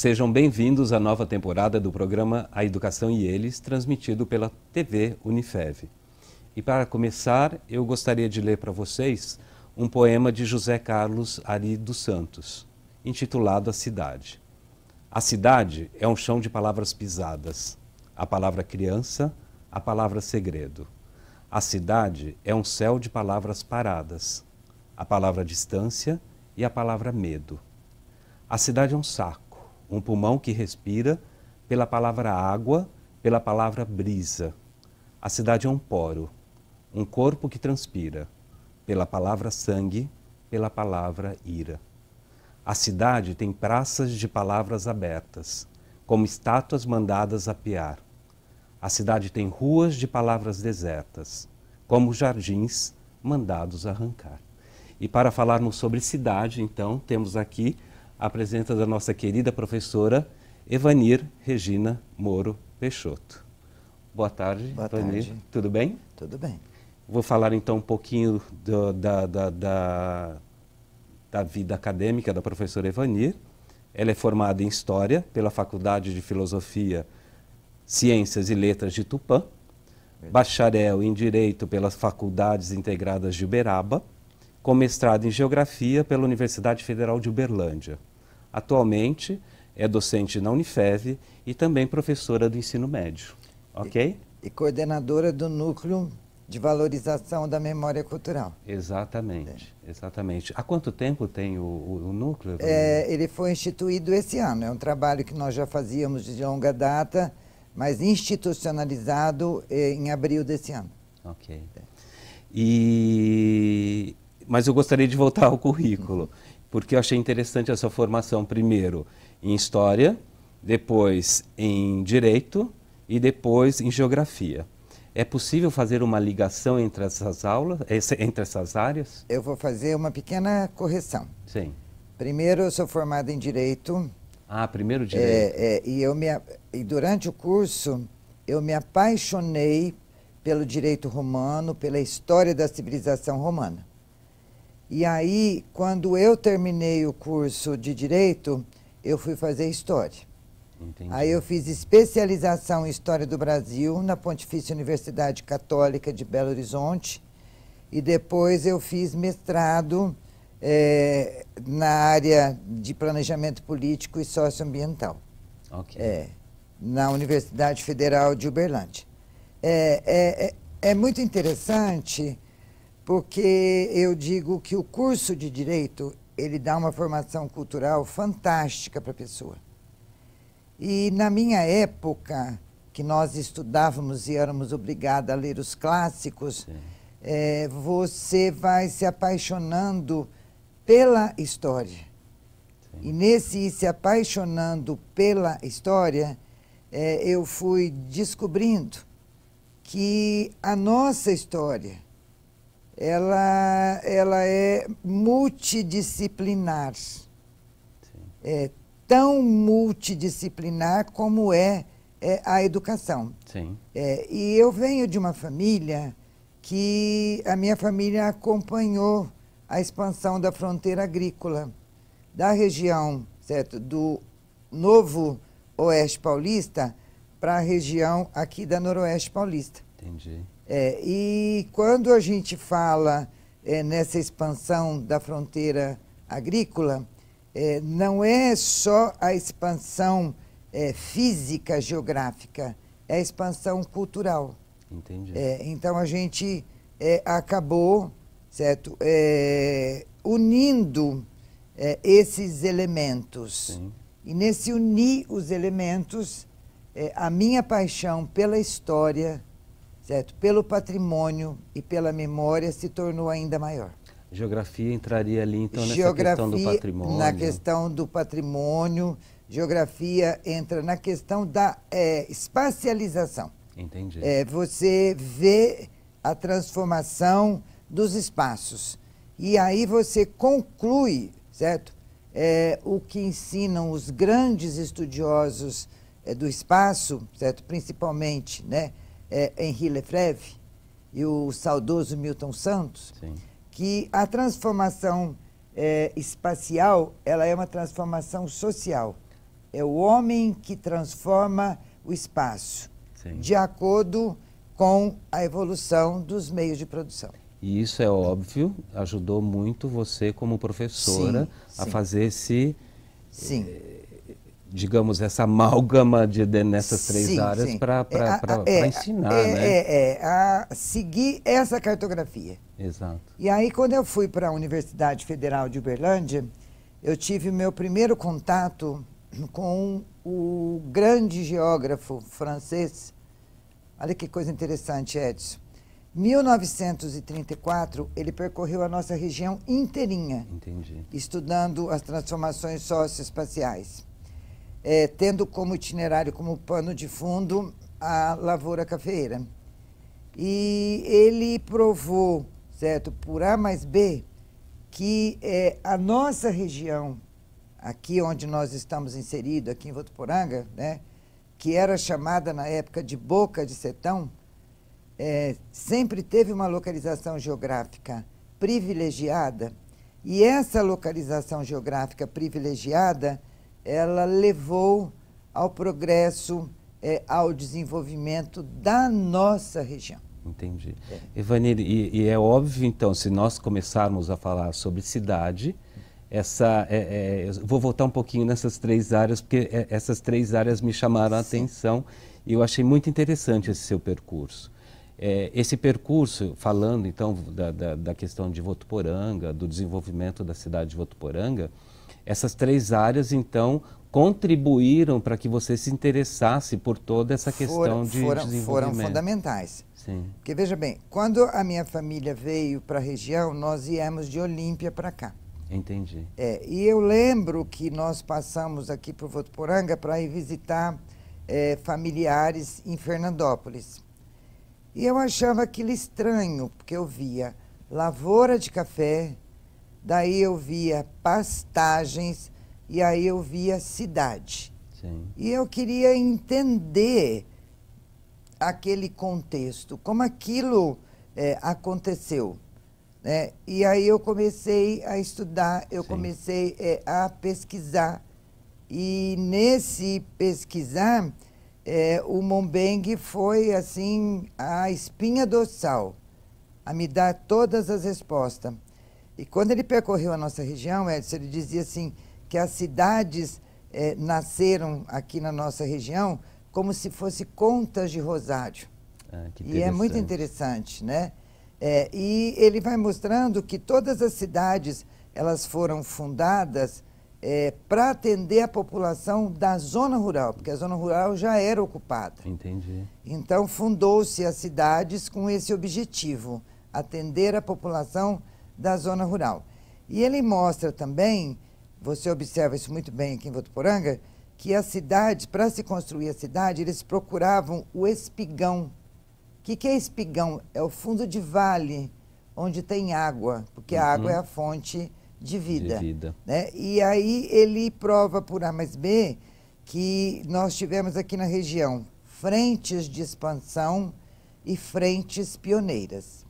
Sejam bem-vindos à nova temporada do programa A Educação e Eles, transmitido pela TV Unifev. E para começar, eu gostaria de ler para vocês um poema de José Carlos Ari dos Santos, intitulado A Cidade. A cidade é um chão de palavras pisadas, a palavra criança, a palavra segredo. A cidade é um céu de palavras paradas, a palavra distância e a palavra medo. A cidade é um saco, um pulmão que respira pela palavra água, pela palavra brisa. A cidade é um poro, um corpo que transpira, pela palavra sangue, pela palavra ira. A cidade tem praças de palavras abertas, como estátuas mandadas apear. A cidade tem ruas de palavras desertas, como jardins mandados arrancar. E para falarmos sobre cidade, então, temos aqui a presença da nossa querida professora Evanir Regina Moro Peixoto. Boa tarde, Boa Evanir. tarde. Tudo bem? Tudo bem. Vou falar então um pouquinho da vida acadêmica da professora Evanir. Ela é formada em História pela Faculdade de Filosofia, Ciências e Letras de Tupã, bacharel em Direito pelas Faculdades Integradas de Uberaba, com mestrado em Geografia pela Universidade Federal de Uberlândia. Atualmente é docente na Unifev e também professora do ensino médio. Ok? E coordenadora do Núcleo de Valorização da Memória Cultural. Exatamente, exatamente. Há quanto tempo tem o núcleo? Ele foi instituído esse ano. É um trabalho que nós já fazíamos de longa data, mas institucionalizado em abril desse ano. Ok. Mas eu gostaria de voltar ao currículo, porque eu achei interessante essa formação, primeiro em História, depois em Direito e depois em Geografia. É possível fazer uma ligação entre essas aulas, entre essas áreas? Eu vou fazer uma pequena correção. Sim. Primeiro, eu sou formada em Direito. Ah, primeiro Direito. E durante o curso, eu me apaixonei pelo direito romano, pela história da civilização romana. E aí, quando eu terminei o curso de Direito, eu fui fazer História. Entendi. Aí eu fiz especialização em História do Brasil na Pontifícia Universidade Católica de Belo Horizonte e depois eu fiz mestrado na área de Planejamento Político e Socioambiental, na Universidade Federal de Uberlândia. É muito interessante porque eu digo que o curso de Direito, ele dá uma formação cultural fantástica para a pessoa. E na minha época, que nós estudávamos e éramos obrigados a ler os clássicos, você vai se apaixonando pela história. Sim. E nesse se apaixonando pela história, eu fui descobrindo que a nossa história, ela é multidisciplinar. Tão multidisciplinar como é a educação. Sim. E eu venho de uma família que a minha família acompanhou a expansão da fronteira agrícola da região, certo, do Novo Oeste Paulista para a região aqui da Noroeste Paulista. Entendi. E quando a gente fala nessa expansão da fronteira agrícola, não é só a expansão física, geográfica, é a expansão cultural. Entendi. Então a gente acabou, certo, unindo esses elementos. Sim. E nesse unir os elementos, a minha paixão pela história, certo, pelo patrimônio e pela memória se tornou ainda maior. Geografia entraria ali, então, nessa questão do patrimônio. Na questão do patrimônio, geografia entra na questão da espacialização. Entendi. Você vê a transformação dos espaços. E aí você conclui, certo? O que ensinam os grandes estudiosos do espaço, certo? Principalmente, né? Henri Lefebvre e o saudoso Milton Santos. Sim. Que a transformação espacial, ela é uma transformação social. é o homem que transforma o espaço, Sim. de acordo com a evolução dos meios de produção. E isso é óbvio, ajudou muito você como professora a sim. fazer esse, Sim. digamos, essa amálgama nessas três áreas para ensinar, né? A seguir essa cartografia. Exato. E aí, quando eu fui para a Universidade Federal de Uberlândia, eu tive meu primeiro contato com o grande geógrafo francês. Olha que coisa interessante, Edson. 1934, ele percorreu a nossa região inteirinha. Entendi. Estudando as transformações socioespaciais, tendo como itinerário, como pano de fundo, a lavoura cafeeira. E ele provou, certo, por A mais B, que a nossa região, aqui onde nós estamos inseridos, aqui em Votuporanga, né, que era chamada na época de Boca de Sertão, sempre teve uma localização geográfica privilegiada, e essa localização geográfica privilegiada, ela levou ao progresso, ao desenvolvimento da nossa região. Entendi. Evanir, e é óbvio, então, se nós começarmos a falar sobre cidade, vou voltar um pouquinho nessas três áreas, porque essas três áreas me chamaram a atenção e eu achei muito interessante esse seu percurso. Esse percurso, falando então da questão de Votuporanga, do desenvolvimento da cidade de Votuporanga, essas três áreas, então, contribuíram para que você se interessasse por toda essa questão de desenvolvimento. Foram fundamentais. Sim. Porque, veja bem, quando a minha família veio para a região, nós viemos de Olímpia para cá. Entendi. E eu lembro que nós passamos aqui por Votuporanga para ir visitar familiares em Fernandópolis. E eu achava aquilo estranho, porque eu via lavoura de café, daí eu via pastagens, e aí eu via cidade. Sim. E eu queria entender aquele contexto, como aquilo aconteceu. Né? E aí eu comecei a estudar, eu comecei a pesquisar. E nesse pesquisar, o Mombeng foi assim a espinha dorsal, a me dar todas as respostas. E quando ele percorreu a nossa região, Edson, ele dizia assim, que as cidades nasceram aqui na nossa região como se fossem contas de rosário. E é muito interessante, né? E ele vai mostrando que todas as cidades, elas foram fundadas para atender a população da zona rural, porque a zona rural já era ocupada. Entendi. Então, fundou-se as cidades com esse objetivo, atender a população da zona rural. E ele mostra também, você observa isso muito bem aqui em Votuporanga, que as cidades, para se construir a cidade, eles procuravam o espigão. O que é espigão? É o fundo de vale, onde tem água, porque a água é a fonte de vida. Né? E aí ele prova por A mais B que nós tivemos aqui na região frentes de expansão e frentes pioneiras.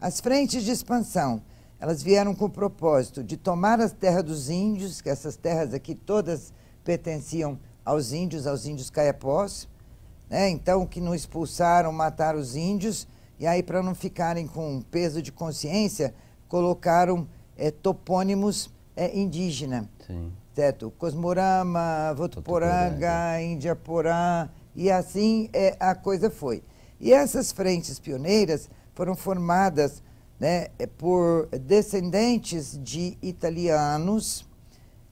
As frentes de expansão, elas vieram com o propósito de tomar as terras dos índios, que essas terras aqui todas pertenciam aos índios caiapós, né? Então, que não expulsaram, mataram os índios, e aí, para não ficarem com peso de consciência, colocaram topônimos indígenas, certo? Cosmorama, Votuporanga, Indiaporã, e assim a coisa foi. E essas frentes pioneiras foram formadas, né, por descendentes de italianos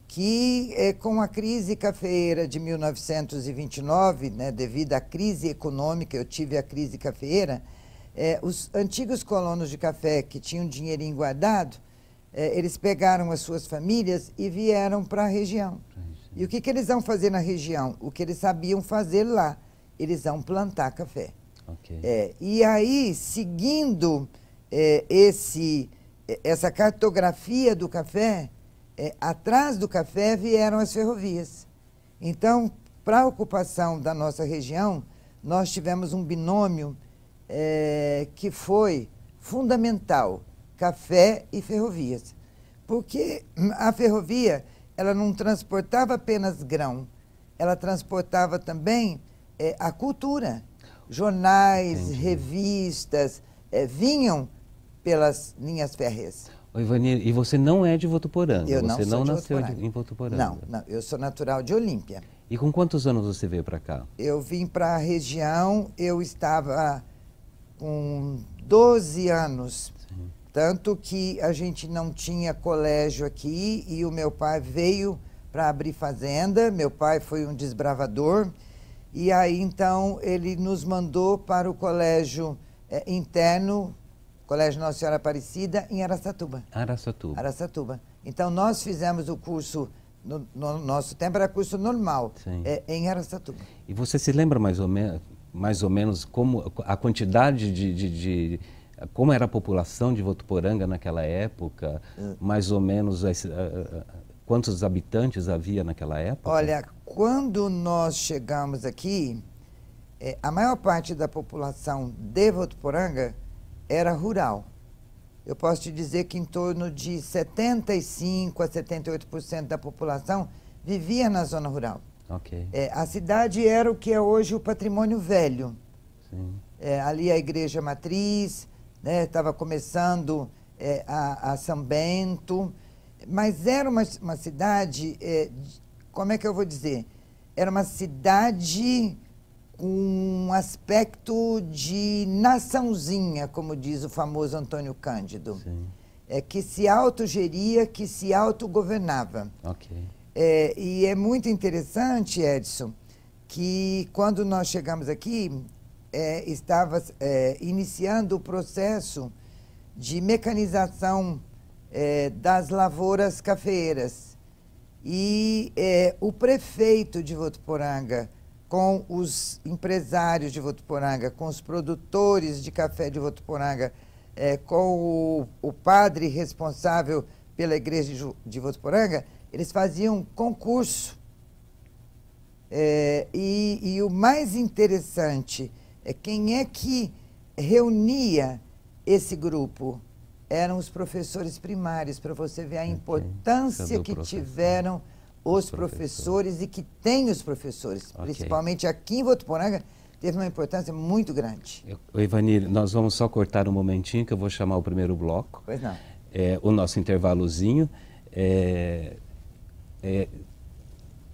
que, com a crise cafeeira de 1929, né, devido à crise econômica, eu tive a crise cafeeira, os antigos colonos de café que tinham dinheirinho guardado, eles pegaram as suas famílias e vieram para a região. E o que eles vão fazer na região? O que eles sabiam fazer lá, eles vão plantar café. E aí, seguindo essa cartografia do café, atrás do café vieram as ferrovias. Então, para a ocupação da nossa região, nós tivemos um binômio que foi fundamental, café e ferrovias. Porque a ferrovia, ela não transportava apenas grão, ela transportava também a cultura. Jornais, Entendi. revistas vinham pelas linhas férreas. Oi, Ivanir, e você não é de Votuporanga? Eu não você sou não de nasceu Votuporanga. em Votuporanga? Não, não, eu sou natural de Olímpia. E com quantos anos você veio para cá? Eu vim para a região, eu estava com 12 anos. Sim. Tanto que a gente não tinha colégio aqui e o meu pai veio para abrir fazenda. Meu pai foi um desbravador. E aí, então, ele nos mandou para o colégio interno, Colégio Nossa Senhora Aparecida, em Araçatuba. Araçatuba. Araçatuba. Então, nós fizemos o curso, no nosso tempo era curso normal, em Araçatuba. E você se lembra mais ou menos como a quantidade como era a população de Votuporanga naquela época? Mais ou menos quantos habitantes havia naquela época? Olha, quando nós chegamos aqui, a maior parte da população de Votuporanga era rural. Eu posso te dizer que em torno de 75% a 78% da população vivia na zona rural. Ok. A cidade era o que é hoje o patrimônio velho. Sim. Ali a igreja matriz, estava começando a São Bento, mas era uma cidade, como é que eu vou dizer? Era uma cidade com um aspecto de naçãozinha, como diz o famoso Antônio Cândido. Sim. Que se autogeria, que se autogovernava. Ok. E é muito interessante, Edson, que quando nós chegamos aqui, estava iniciando o processo de mecanização das lavouras cafeeiras. E o prefeito de Votuporanga, com os empresários de Votuporanga, com os produtores de café de Votuporanga, com o padre responsável pela igreja de Votuporanga, eles faziam concurso. E o mais interessante é quem é que reunia esse grupo. Eram os professores primários, para você ver a importância que tiveram os professores e que tem os professores. Principalmente aqui em Votuporanga, teve uma importância muito grande. Ivanir, nós vamos só cortar um momentinho que eu vou chamar o primeiro bloco. Pois não. O nosso intervalozinho.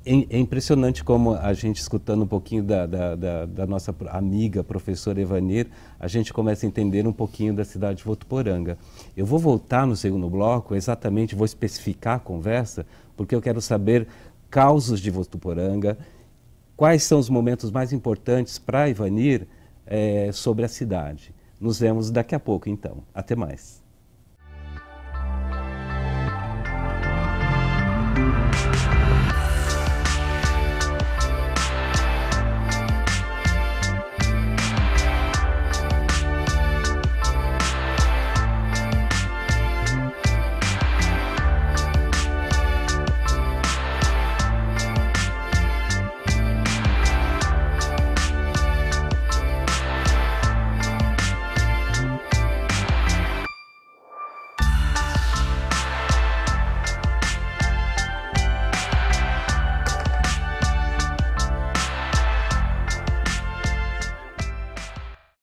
É impressionante como a gente, escutando um pouquinho da nossa amiga professora Ivanir, a gente começa a entender um pouquinho da cidade de Votuporanga. Eu vou voltar no segundo bloco, exatamente, vou especificar a conversa, porque eu quero saber causos de Votuporanga, quais são os momentos mais importantes para Ivanir sobre a cidade. Nos vemos daqui a pouco, então. Até mais.